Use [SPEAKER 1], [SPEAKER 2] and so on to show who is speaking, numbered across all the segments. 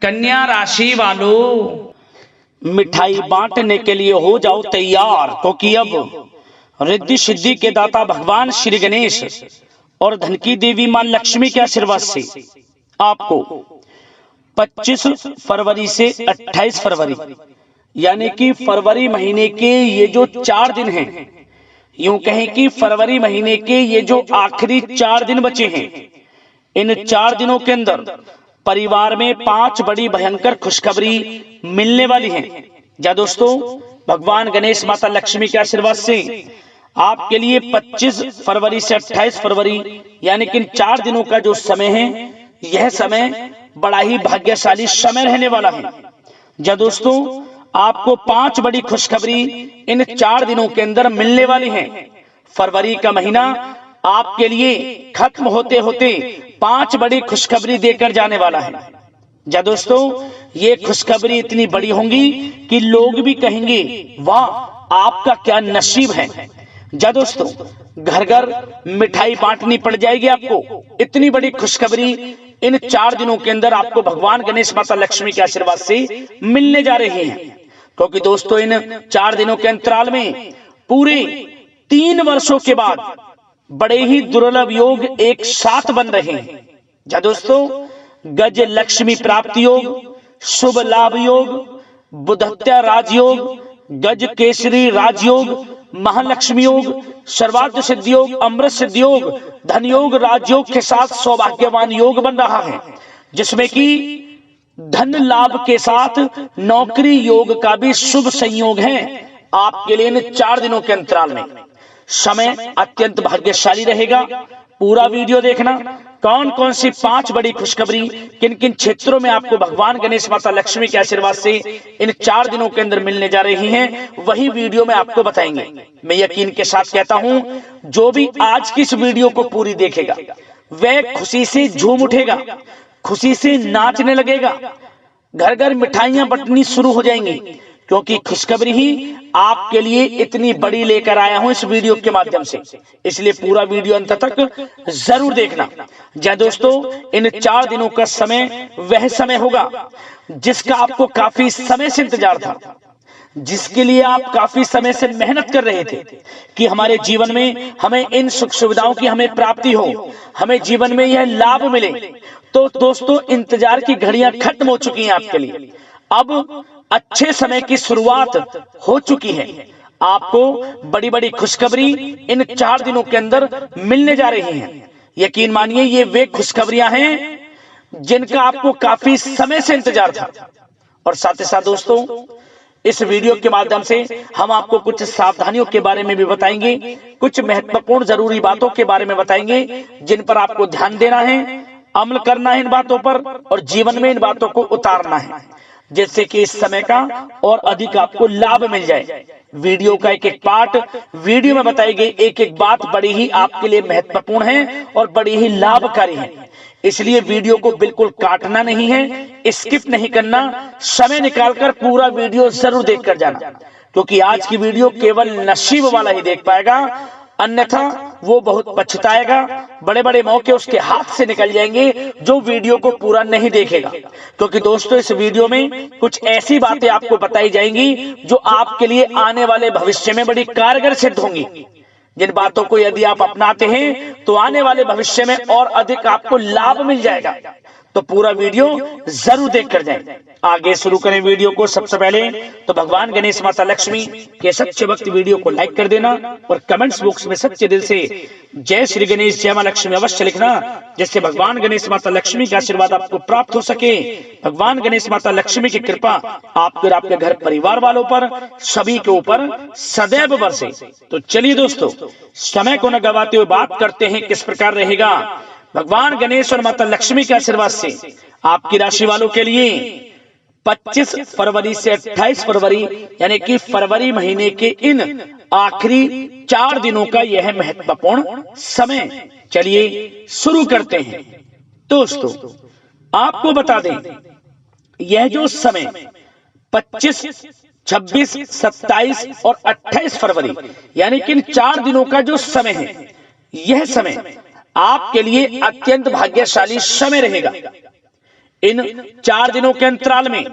[SPEAKER 1] कन्या राशि वालों, मिठाई बांटने के लिए हो जाओ तैयार, क्योंकि अब रिद्धि सिद्धि के दाता भगवान श्री गणेश और धन की देवी मां लक्ष्मी के आशीर्वाद से आपको 25 फरवरी से 28 फरवरी यानी कि फरवरी महीने के ये जो 4 दिन हैं, यूं कहें कि फरवरी महीने के ये जो आखिरी 4 दिन बचे हैं, इन 4 दिनों के अंदर परिवार में 5 बड़ी भयंकर खुशखबरी मिलने वाली है। जा दोस्तों, भगवान गणेश माता लक्ष्मी के आशीर्वाद से आपके लिए 25 फरवरी से 28 फरवरी यानी कि इन 4 दिनों का जो समय है, यह समय बड़ा ही भाग्यशाली समय रहने वाला है। जा दोस्तों, आपको 5 बड़ी खुशखबरी इन 4 दिनों के अंदर मिलने वाली है। फरवरी का महीना आपके लिए खत्म होते होते 5 बड़ी खुशखबरी देकर जाने वाला है। जा दोस्तों, ये खुशखबरी इतनी बड़ी होंगी कि लोग भी कहेंगे वाह, आपका क्या नसीब है। जा दोस्तों, घर घर मिठाई बांटनी पड़ जाएगी आपको। इतनी बड़ी खुशखबरी इन 4 दिनों के अंदर आपको भगवान गणेश माता लक्ष्मी के आशीर्वाद से मिलने जा रही है। क्योंकि दोस्तों, इन 4 दिनों के अंतराल में पूरे 3 वर्षों के बाद बड़े ही दुर्लभ योग एक साथ बन रहे हैं। जा दोस्तों, गज लक्ष्मी प्राप्ति योग, शुभ लाभ योग, बुधत्या राजयोग, गज केसरी राजयोग, महालक्ष्मी योग, सर्वार्थ सिद्धि योग, अमृत सिद्धि योग, धन योग, राजयोग के साथ सौभाग्यवान योग बन रहा है, जिसमें कि धन लाभ के साथ नौकरी योग का भी शुभ संयोग है आपके लिए इन 4 दिनों के अंतराल में। समय अत्यंत भाग्यशाली रहेगा। पूरा वीडियो देखना, कौन कौन सी 5 बड़ी खुशखबरी किन किन क्षेत्रों में आपको भगवान गणेश माता लक्ष्मी के आशीर्वाद से इन 4 दिनों के अंदर मिलने जा रही हैं, वही वीडियो में आपको बताएंगे। मैं यकीन के साथ कहता हूं, जो भी आज की इस वीडियो को पूरी देखेगा वह खुशी से झूम उठेगा, खुशी से नाचने लगेगा, घर घर मिठाइयां बंटनी शुरू हो जाएंगी, क्योंकि खुशखबरी ही आपके लिए इतनी बड़ी लेकर आया हूं इस वीडियो के माध्यम से। इसलिए पूरा वीडियो अंत तक जरूर देखना। जी दोस्तों, इन 4 दिनों का समय वह समय होगा जिसका आपको काफी समय से इंतजार था, जिसके लिए आप काफी समय से मेहनत कर रहे थे कि हमारे जीवन में हमें इन सुख सुविधाओं की हमें प्राप्ति हो, हमें जीवन में यह लाभ मिले। तो दोस्तों, इंतजार की घड़ियां खत्म हो चुकी हैं आपके लिए। अब अच्छे समय की शुरुआत हो चुकी है। आपको बड़ी बड़ी खुशखबरी इन 4 दिनों के अंदर मिलने जा रही हैं। यकीन मानिए, ये वे खुशखबरियां हैं जिनका आपको काफी समय से इंतजार था। और साथ ही साथ दोस्तों, इस वीडियो के माध्यम से हम आपको कुछ सावधानियों के बारे में भी बताएंगे, कुछ महत्वपूर्ण जरूरी बातों के बारे में बताएंगे जिन पर आपको ध्यान देना है, अमल करना है इन बातों पर, और जीवन में इन बातों को उतारना है, जिससे कि इस समय का और अधिक आपको लाभ मिल जाए। वीडियो का एक एक पार्ट वीडियो में बताई गई एक एक बात बड़ी ही आपके लिए महत्वपूर्ण है और बड़ी ही लाभकारी है। इसलिए वीडियो को बिल्कुल काटना नहीं है, स्किप नहीं करना, समय निकालकर पूरा वीडियो जरूर देखकर जाना, क्योंकि आज की वीडियो केवल नसीब वाला ही देख पाएगा, अन्यथा वो बहुत पछताएगा। बड़े बड़े मौके उसके हाथ से निकल जाएंगे जो वीडियो को पूरा नहीं देखेगा। क्योंकि दोस्तों, इस वीडियो में कुछ ऐसी बातें आपको बताई जाएंगी जो आपके लिए आने वाले भविष्य में बड़ी कारगर सिद्ध होंगी, जिन बातों को यदि आप अपनाते हैं तो आने वाले भविष्य में और अधिक आपको लाभ मिल जाएगा। तो पूरा वीडियो जरूर देखकर जाएं। आगे शुरू करें वीडियो को। सबसे पहले तो भगवान गणेश माता लक्ष्मी के सच्चे भक्त वीडियो को लाइक कर देना और कमेंट्स बॉक्स में सच्चे दिल से जय श्री गणेश, जय मां लक्ष्मी अवश्य लिखना, जिससे भगवान गणेश माता लक्ष्मी का आशीर्वाद आपको प्राप्त हो सके। भगवान गणेश माता लक्ष्मी की कृपा आपके और आपके घर परिवार वालों पर, सभी के ऊपर सदैव बरसे। तो चलिए दोस्तों, समय को न गवाते हुए बात करते हैं किस प्रकार रहेगा भगवान गणेश और माता लक्ष्मी के आशीर्वाद से आपकी राशि वालों के लिए 25 फरवरी से 28 फरवरी यानी कि फरवरी महीने के इन आखिरी 4 दिनों का यह महत्वपूर्ण समय। चलिए शुरू करते हैं। दोस्तों, आपको बता दें, यह जो समय 25, 26, 27 और 28 फरवरी यानी कि इन 4 दिनों का जो समय है, यह समय आपके लिए अत्यंत भाग्यशाली समय रहेगा। इन 4 दिनों के अंतराल में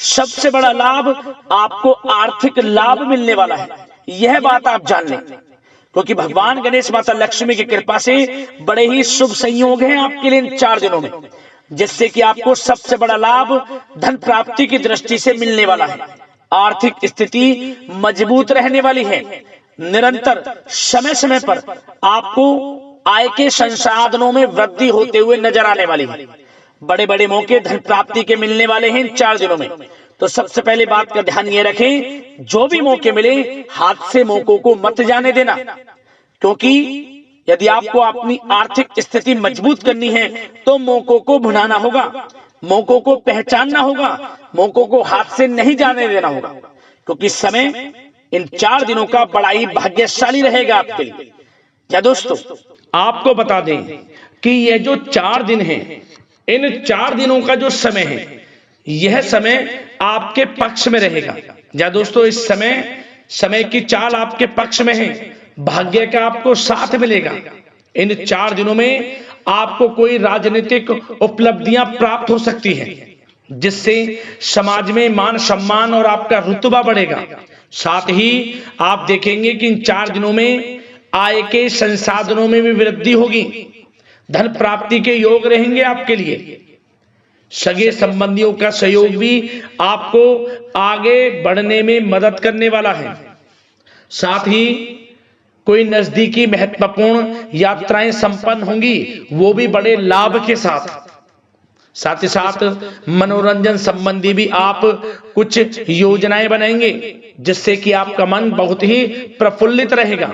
[SPEAKER 1] सबसे बड़ा लाभ आपको आर्थिक लाभ मिलने वाला है, यह बात आप जान लें, क्योंकि भगवान गणेश माता लक्ष्मी की कृपा से बड़े ही शुभ संयोग हैं आपके लिए इन 4 दिनों में, जिससे कि आपको सबसे बड़ा लाभ धन प्राप्ति की दृष्टि से मिलने वाला है। आर्थिक स्थिति मजबूत रहने वाली है। निरंतर समय समय पर आपको आय के संसाधनों में वृद्धि होते हुए नजर आने वाली है। बड़े बड़े मौके धन प्राप्ति के मिलने वाले हैं इन 4 दिनों में। तो सबसे पहले बात का ध्यान ये रखें, जो भी मौके मिले हाथ से मौकों को मत जाने देना, क्योंकि यदि आपको अपनी आर्थिक स्थिति मजबूत करनी है तो मौकों को भुनाना होगा, मौकों को पहचानना होगा, मौकों को हाथ से नहीं जाने देना होगा, क्योंकि समय इन 4 दिनों का बड़ा ही भाग्यशाली रहेगा आपके लिए। क्या दोस्तों, आपको बता दें कि यह जो 4 दिन हैं, इन 4 दिनों का जो समय है, यह समय आपके पक्ष में रहेगा। या दोस्तों, इस समय की चाल आपके पक्ष में है, भाग्य का आपको साथ मिलेगा। इन 4 दिनों में आपको कोई राजनीतिक उपलब्धियां प्राप्त हो सकती हैं, जिससे समाज में मान सम्मान और आपका रुतबा बढ़ेगा। साथ ही आप देखेंगे कि इन 4 दिनों में आय के संसाधनों में भी वृद्धि होगी, धन प्राप्ति के योग रहेंगे आपके लिए। सगे संबंधियों का सहयोग भी आपको आगे बढ़ने में मदद करने वाला है। साथ ही कोई नजदीकी महत्वपूर्ण यात्राएं संपन्न होंगी, वो भी बड़े लाभ के साथ। साथ ही साथ मनोरंजन संबंधी भी आप कुछ योजनाएं बनाएंगे, जिससे कि आपका मन बहुत ही प्रफुल्लित रहेगा।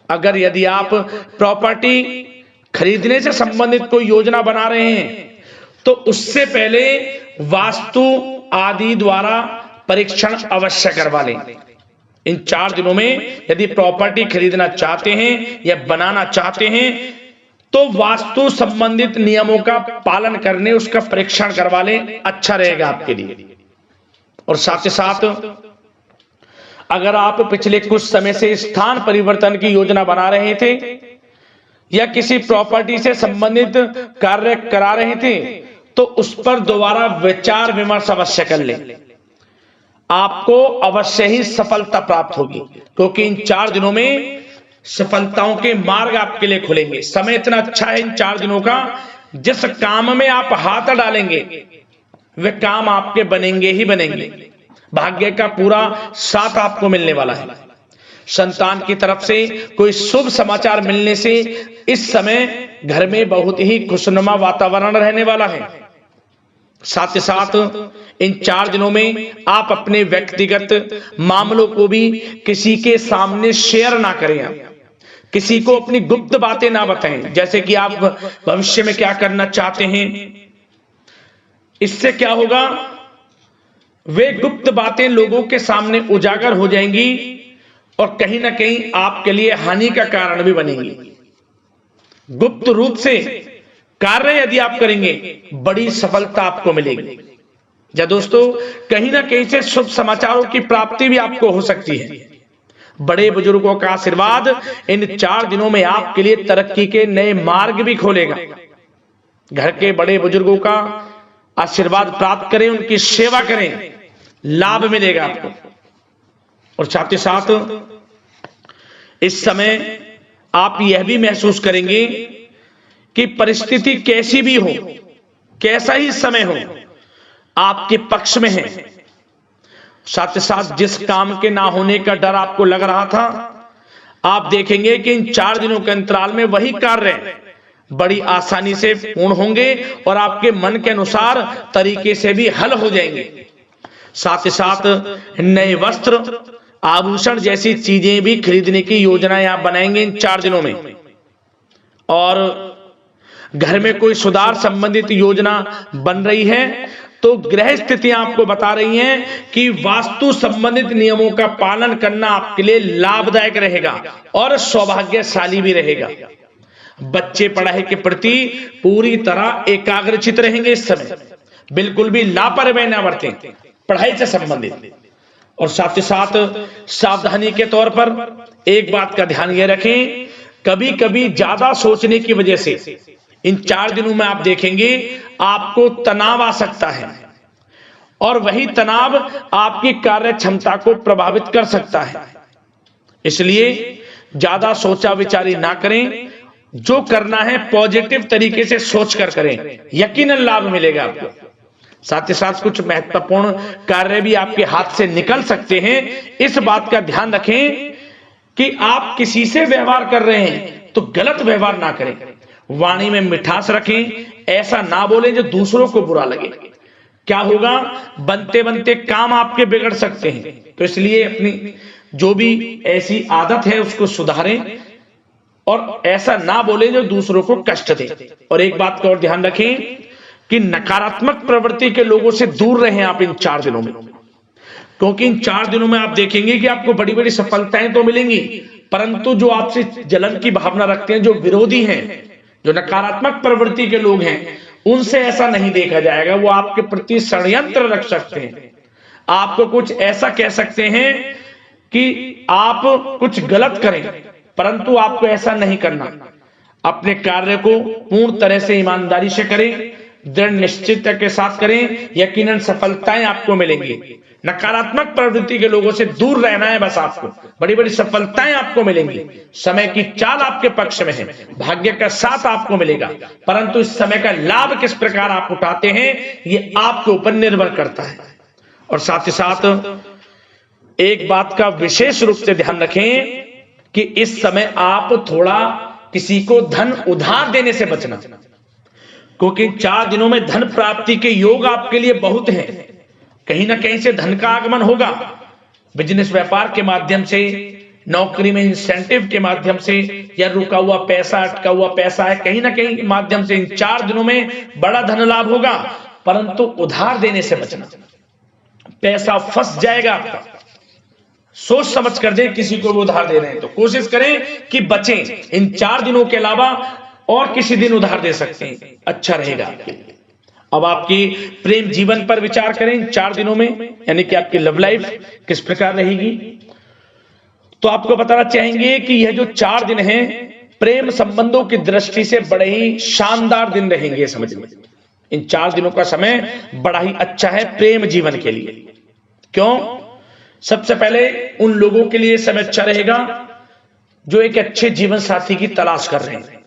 [SPEAKER 1] अगर यदि आप प्रॉपर्टी खरीदने से संबंधित कोई योजना बना रहे हैं तो उससे पहले वास्तु आदि द्वारा परीक्षण अवश्य करवा लें। इन 4 दिनों में यदि प्रॉपर्टी खरीदना चाहते हैं या बनाना चाहते हैं तो वास्तु संबंधित नियमों का पालन करने उसका परीक्षण करवा लें, अच्छा रहेगा आपके लिए। और साथ ही साथ अगर आप पिछले कुछ समय से स्थान परिवर्तन की योजना बना रहे थे या किसी प्रॉपर्टी से संबंधित कार्य करा रहे थे तो उस पर दोबारा विचार विमर्श अवश्य कर लें, आपको अवश्य ही सफलता प्राप्त होगी, क्योंकि इन 4 दिनों में सफलताओं के मार्ग आपके लिए खुलेंगे। समय इतना अच्छा है इन 4 दिनों का, जिस काम में आप हाथ डालेंगे वे काम आपके बनेंगे ही बनेंगे। भाग्य का पूरा साथ आपको मिलने वाला है। संतान की तरफ से कोई शुभ समाचार मिलने से इस समय घर में बहुत ही खुशनुमा वातावरण रहने वाला है। साथ ही साथ इन 4 दिनों में आप अपने व्यक्तिगत मामलों को भी किसी के सामने शेयर ना करें, किसी को अपनी गुप्त बातें ना बताएं, जैसे कि आप भविष्य में क्या करना चाहते हैं। इससे क्या होगा, वे गुप्त बातें लोगों के सामने उजागर हो जाएंगी और कहीं ना कहीं आपके लिए हानि का कारण भी बनेंगी। गुप्त रूप से कार्य यदि आप करेंगे बड़ी सफलता आपको मिलेगी। या दोस्तों, कहीं ना कहीं से शुभ समाचारों की प्राप्ति भी आपको हो सकती है। बड़े बुजुर्गों का आशीर्वाद इन 4 दिनों में आपके लिए तरक्की के नए मार्ग भी खोलेगा। घर के बड़े बुजुर्गों का आशीर्वाद प्राप्त करें, उनकी सेवा करें, लाभ मिलेगा आपको। और साथ ही साथ इस समय आप यह भी महसूस करेंगे कि परिस्थिति कैसी भी हो, कैसा ही समय हो, आपके पक्ष में है। साथ ही साथ जिस काम के ना होने का डर आपको लग रहा था, आप देखेंगे कि इन 4 दिनों के अंतराल में वही कार्य बड़ी आसानी से पूर्ण होंगे और आपके मन के अनुसार तरीके से भी हल हो जाएंगे। साथ ही साथ नए वस्त्र, आभूषण जैसी चीजें भी खरीदने की योजनाएं आप बनाएंगे इन 4 दिनों में। और घर में कोई सुधार संबंधित योजना बन रही है तो ग्रह स्थितियां आपको बता रही हैं कि वास्तु संबंधित नियमों का पालन करना आपके लिए लाभदायक रहेगा और सौभाग्यशाली भी रहेगा। बच्चे पढ़ाई के प्रति पूरी तरह एकाग्रचित रहेंगे इस समय, बिल्कुल भी लापरवाही न बरतें पढ़ाई से संबंधित। और साथ ही साथ सावधानी के तौर पर एक बात का ध्यान यह रखें, कभी कभी ज्यादा सोचने की वजह से
[SPEAKER 2] इन 4 दिनों में आप देखेंगे आपको तनाव आ सकता है और वही तनाव आपकी कार्य क्षमता को प्रभावित कर सकता है। इसलिए ज्यादा सोचा विचारी ना करें, जो करना है पॉजिटिव तरीके से सोचकर करें, यकीनन लाभ मिलेगा आपको। साथ ही साथ कुछ महत्वपूर्ण कार्य भी आपके हाथ से निकल सकते हैं। इस बात का ध्यान रखें कि आप किसी से व्यवहार कर रहे हैं तो गलत व्यवहार ना करें, वाणी में मिठास रखें, ऐसा ना बोलें जो दूसरों को बुरा लगे। क्या होगा, बनते बनते काम आपके बिगड़ सकते हैं। तो इसलिए अपनी जो भी ऐसी आदत है उसको सुधारें और ऐसा ना बोलें जो दूसरों को कष्ट दे। और एक बात का और ध्यान रखें कि नकारात्मक प्रवृत्ति के लोगों से दूर रहें आप इन 4 दिनों में, क्योंकि इन 4 दिनों में आप देखेंगे कि आपको बड़ी बड़ी सफलताएं तो मिलेंगी, परंतु जो आपसे जलन की भावना रखते हैं, जो विरोधी हैं, जो नकारात्मक प्रवृत्ति के लोग हैं, उनसे ऐसा नहीं देखा जाएगा। वो आपके प्रति षड्यंत्र रख सकते हैं, आपको कुछ ऐसा कह सकते हैं कि आप कुछ गलत करें, परंतु आपको ऐसा नहीं करना। अपने कार्य को पूर्ण तरह से ईमानदारी से करें, दृढ़ निश्चितता के साथ करें, यकीनन सफलताएं आपको मिलेंगी। नकारात्मक प्रवृत्ति के लोगों से दूर रहना है बस आपको, बड़ी बड़ी सफलताएं आपको मिलेंगी। समय की चाल आपके पक्ष में है, भाग्य का साथ आपको मिलेगा, परंतु इस समय का लाभ किस प्रकार आप उठाते हैं ये आपके ऊपर निर्भर करता है। और साथ ही साथ एक बात का विशेष रूप से ध्यान रखें कि इस समय आप थोड़ा किसी को धन उधार देने से बचना, क्योंकि 4 दिनों में धन प्राप्ति के योग आपके लिए बहुत हैं। कहीं ना कहीं से धन का आगमन होगा, बिजनेस व्यापार के माध्यम से, नौकरी में इंसेंटिव के माध्यम से, या रुका हुआ पैसा, अटका हुआ पैसा है, कहीं ना कहीं माध्यम से इन 4 दिनों में बड़ा धन लाभ होगा। परंतु उधार देने से बचना, पैसा फंस जाएगा आपका। सोच समझ कर दें, किसी को भी उधार दे रहे हैं तो कोशिश करें कि बचें। इन 4 दिनों के अलावा और किसी दिन उधार दे सकते हैं, अच्छा रहेगा आपके लिए। अब आपकी प्रेम जीवन पर विचार करें इन 4 दिनों में, यानी कि आपकी लव लाइफ किस प्रकार रहेगी। तो आपको बताना चाहेंगे कि यह जो 4 दिन हैं प्रेम संबंधों की दृष्टि से बड़े ही शानदार दिन रहेंगे। समझ में, इन 4 दिनों का समय बड़ा ही अच्छा है प्रेम जीवन के लिए। क्यों? सबसे पहले उन लोगों के लिए समय अच्छा रहेगा जो एक अच्छे जीवन साथी की तलाश कर रहे हैं।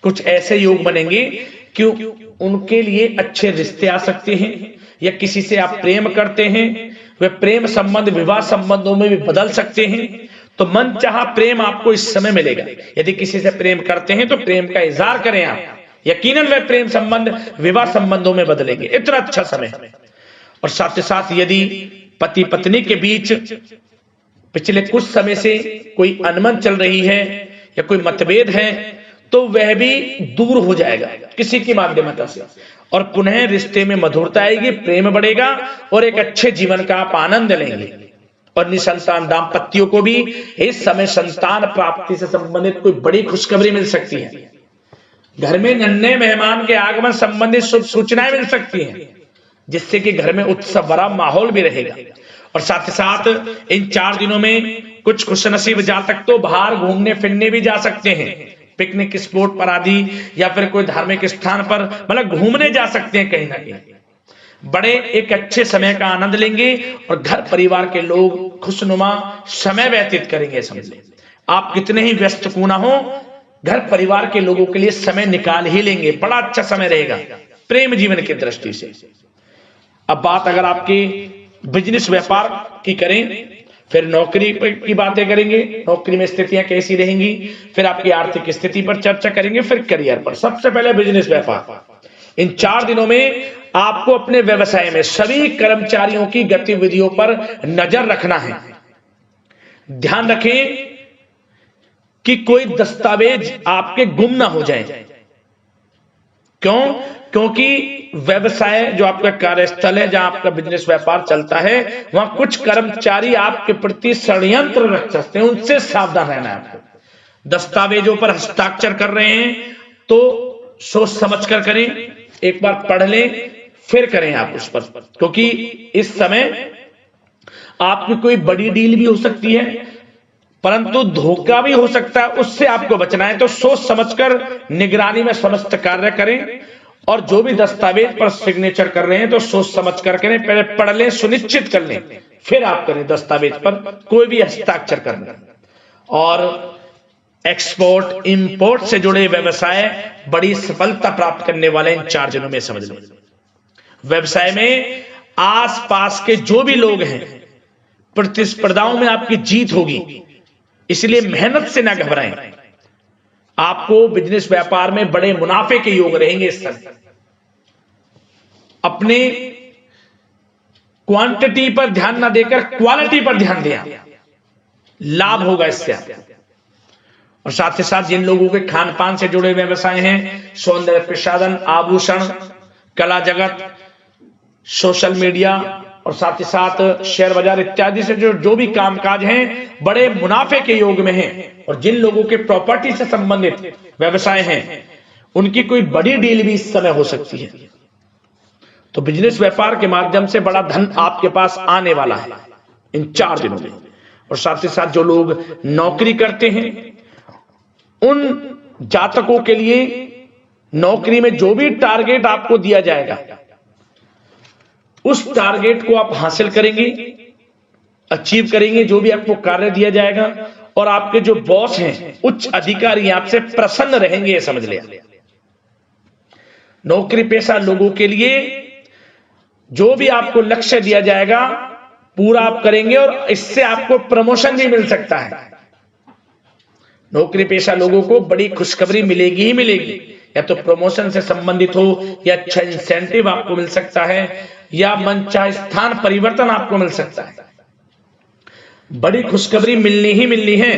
[SPEAKER 2] कुछ ऐसे योग बनेंगे कि उनके लिए अच्छे रिश्ते आ सकते हैं, या किसी से आप प्रेम करते हैं, वे प्रेम संबंध विवाह संबंधों में भी बदल सकते हैं। तो मन चाहा प्रेम आपको इस समय मिलेगा। यदि किसी से प्रेम करते हैं तो प्रेम का इजहार करें आप, यकीनन वे प्रेम संबंध विवाह संबंधों में बदलेंगे। इतना अच्छा समय। और साथ ही साथ यदि पति पत्नी के बीच पिछले कुछ समय से कोई अनबन चल रही है या कोई मतभेद है तो वह भी दूर हो जाएगा किसी की माध्यमता से, और पुनः रिश्ते में मधुरता आएगी, प्रेम बढ़ेगा और एक अच्छे जीवन का आप आनंद लेंगे। और निसंतान दाम्पत्यों को भी इस समय संतान प्राप्ति से संबंधित कोई बड़ी खुशखबरी मिल सकती है। घर में नन्हे मेहमान के आगमन संबंधित शुभ सूचनाएं मिल सकती हैं, जिससे कि घर में उत्सव भरा माहौल भी रहेगा। और साथ ही साथ इन 4 दिनों में कुछ खुशनसीब जातक तो बाहर घूमने फिरने भी जा सकते हैं, पिकनिक स्पॉट पर आदि, या फिर कोई धार्मिक स्थान पर मतलब घूमने जा सकते हैं। कहीं ना कहीं बड़े एक अच्छे समय का आनंद लेंगे और घर परिवार के लोग खुशनुमा समय व्यतीत करेंगे। समझ लें, आप कितने ही व्यस्त क्यों ना हो, घर परिवार के लोगों के लिए समय निकाल ही लेंगे। बड़ा अच्छा समय रहेगा प्रेम जीवन की दृष्टि से। अब बात अगर आपकी बिजनेस व्यापार की करें, फिर नौकरी की बातें करेंगे, नौकरी में स्थितियां कैसी रहेंगी, फिर आपकी आर्थिक स्थिति पर चर्चा करेंगे, फिर करियर पर। सबसे पहले बिजनेस व्यापार। इन 4 दिनों में आपको अपने व्यवसाय में सभी कर्मचारियों की गतिविधियों पर नजर रखना है। ध्यान रखें कि कोई दस्तावेज आपके गुम ना हो जाए। क्यों? क्योंकि व्यवसाय जो आपका कार्यस्थल है, जहां आपका बिजनेस व्यापार चलता है, वहां कुछ कर्मचारी आपके प्रति षड्यंत्र रख सकते हैं, उनसे सावधान रहना है आपको। दस्तावेजों पर हस्ताक्षर कर रहे हैं तो सोच समझ कर करें, एक बार पढ़ लें फिर करें आप उस पर, क्योंकि इस समय आपकी कोई बड़ी डील भी हो सकती है, परंतु धोखा भी हो सकता है, उससे आपको बचना है। तो सोच समझकर निगरानी में समस्त कार्य करें, और जो भी दस्तावेज पर सिग्नेचर कर रहे हैं तो सोच समझ कर करें, पहले पढ़ लें, सुनिश्चित कर लें, फिर आप करें दस्तावेज पर कोई भी हस्ताक्षर करना। और एक्सपोर्ट इंपोर्ट से जुड़े व्यवसाय बड़ी सफलता प्राप्त करने वाले इन 4 दिनों में समझ लो। व्यवसाय में आसपास के जो भी लोग हैं, प्रतिस्पर्धाओं में आपकी जीत होगी, इसलिए मेहनत से ना घबराएं। आपको बिजनेस व्यापार में बड़े मुनाफे के योग रहेंगे इस समय। अपने क्वांटिटी पर ध्यान ना देकर क्वालिटी पर ध्यान दें, लाभ होगा इससे आपको। और साथ ही साथ जिन लोगों के खान पान से जुड़े व्यवसाय हैं, सौंदर्य प्रसाधन, आभूषण, कला जगत, सोशल मीडिया और साथ ही साथ शेयर बाजार इत्यादि से जो भी कामकाज हैं, बड़े मुनाफे के योग में हैं। और जिन लोगों के प्रॉपर्टी से संबंधित व्यवसाय हैं, उनकी कोई बड़ी डील भी इस समय हो सकती है। तो बिजनेस व्यापार के माध्यम से बड़ा धन आपके पास आने वाला है इन 4 दिनों में। और साथ ही साथ जो लोग नौकरी करते हैं, उन जातकों के लिए नौकरी में जो भी टारगेट आपको दिया जाएगा, उस टारगेट को आप हासिल करेंगे, अचीव करेंगे, जो भी आपको कार्य दिया जाएगा। और आपके जो बॉस हैं, उच्च अधिकारी, आपसे प्रसन्न रहेंगे, ये समझ लिया। नौकरी पेशा लोगों के लिए जो भी आपको लक्ष्य दिया जाएगा, पूरा आप करेंगे और इससे आपको प्रमोशन भी मिल सकता है। नौकरी पेशा लोगों को बड़ी खुशखबरी मिलेगी ही मिलेगी, या तो प्रमोशन से संबंधित हो, या अच्छा इंसेंटिव आपको मिल सकता है, या मनचाहे स्थान परिवर्तन आपको मिल सकता है। बड़ी खुशखबरी मिलनी ही मिलनी है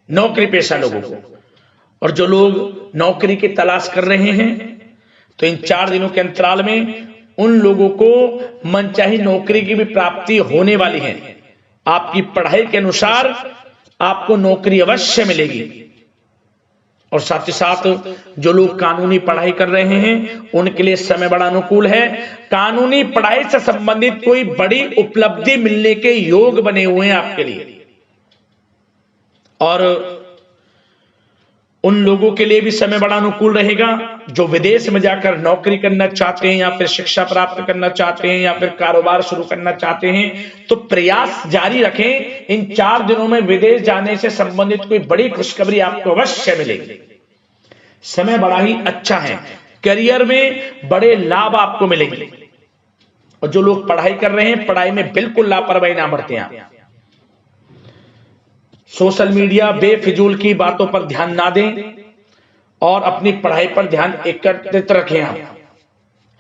[SPEAKER 2] नौकरी पेशा लोगों को। और जो लोग नौकरी की तलाश कर रहे हैं, तो इन 4 दिनों के अंतराल में उन लोगों को मनचाही नौकरी की भी प्राप्ति होने वाली है। आपकी पढ़ाई के अनुसार आपको नौकरी अवश्य मिलेगी। और साथ ही साथ जो लोग कानूनी पढ़ाई कर रहे हैं, उनके लिए समय बड़ा अनुकूल है। कानूनी पढ़ाई से संबंधित कोई बड़ी उपलब्धि मिलने के योग बने हुए हैं आपके लिए। और उन लोगों के लिए भी समय बड़ा अनुकूल रहेगा जो विदेश में जाकर नौकरी करना चाहते हैं, या फिर शिक्षा प्राप्त करना चाहते हैं, या फिर कारोबार शुरू करना चाहते हैं, तो प्रयास जारी रखें। इन 4 दिनों में विदेश जाने से संबंधित कोई बड़ी खुशखबरी आपको अवश्य मिलेगी। समय बड़ा ही अच्छा है, करियर में बड़े लाभ आपको मिलेंगे। और जो लोग पढ़ाई कर रहे हैं, पढ़ाई में बिल्कुल लापरवाही ना बरतें आप। सोशल मीडिया बेफिजूल की बातों पर ध्यान ना दें, और अपनी पढ़ाई पर ध्यान एकत्रित रखें आप।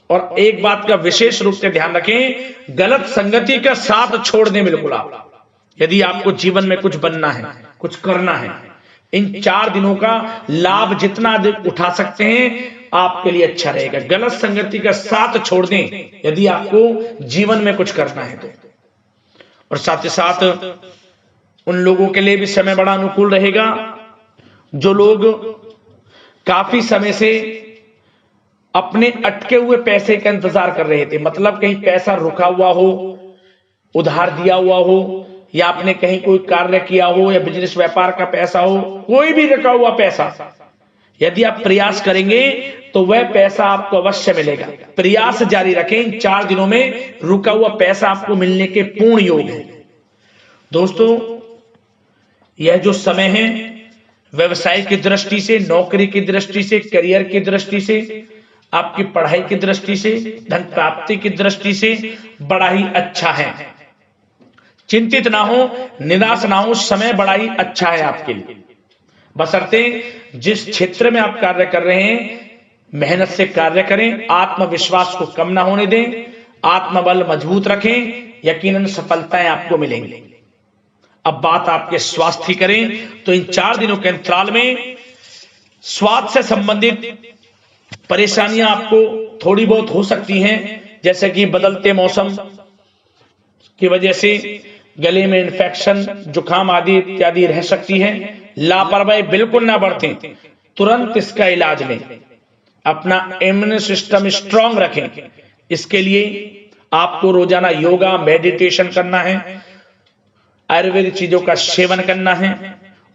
[SPEAKER 2] और एक बात का विशेष रूप से ध्यान रखें, गलत संगति का साथ छोड़ दें बिल्कुल आप। यदि आपको जीवन में कुछ बनना है, कुछ करना है, इन 4 दिनों का लाभ जितना अधिक उठा सकते हैं, आपके लिए अच्छा रहेगा। गलत संगति का साथ छोड़ दें यदि आपको जीवन में कुछ करना है तो। और साथ ही साथ उन लोगों के लिए भी समय बड़ा अनुकूल रहेगा जो लोग काफी समय से अपने अटके हुए पैसे का इंतजार कर रहे थे। मतलब कहीं पैसा रुका हुआ हो, उधार दिया हुआ हो, या आपने कहीं कोई कार्य किया हो, या बिजनेस व्यापार का पैसा हो, कोई भी रुका हुआ पैसा, यदि आप प्रयास करेंगे तो वह पैसा आपको अवश्य मिलेगा। प्रयास जारी रखें, इन 4 दिनों में रुका हुआ पैसा आपको मिलने के पूर्ण योग है। दोस्तों, यह जो समय है, व्यवसाय की दृष्टि से, नौकरी की दृष्टि से, करियर की दृष्टि से, आपकी पढ़ाई की दृष्टि से, धन प्राप्ति की दृष्टि से बड़ा ही अच्छा है। चिंतित ना हो, निराश ना हो, समय बड़ा ही अच्छा है आपके लिए। बशर्ते जिस क्षेत्र में आप कार्य कर रहे हैं, मेहनत से कार्य करें, आत्मविश्वास को कम ना होने दें, आत्मबल मजबूत रखें, यकीनन सफलताएं आपको मिलेंगी। अब बात आपके स्वास्थ्य की करें तो इन 4 दिनों के अंतराल में स्वास्थ्य से संबंधित परेशानियां आपको थोड़ी बहुत हो सकती हैं, जैसे कि बदलते मौसम की वजह से गले में इन्फेक्शन, जुकाम आदि इत्यादि रह सकती है। लापरवाही बिल्कुल ना बरतें, तुरंत इसका इलाज लें। अपना इम्यून सिस्टम स्ट्रांग रखें। इसके लिए आपको रोजाना योगा, मेडिटेशन करना है। आयुर्वेदिक चीजों का सेवन करना है।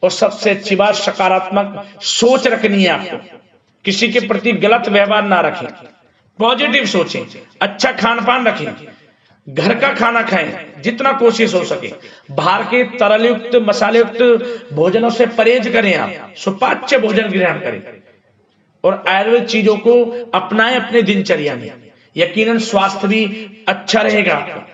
[SPEAKER 2] और सबसे अच्छी बात, सकारात्मक सोच रखनी है आपको, किसी के प्रति गलत व्यवहार ना रखें, पॉजिटिव सोचें, अच्छा खान पान रखें, घर का खाना खाएं जितना कोशिश हो सके, बाहर के तरल युक्त मसाले युक्त भोजनों से परहेज करें, आप सुपाच्य भोजन ग्रहण करें और आयुर्वेद चीजों को अपनाएं अपने दिनचर्या में। यकीनन स्वास्थ्य भी अच्छा रहेगा आपका।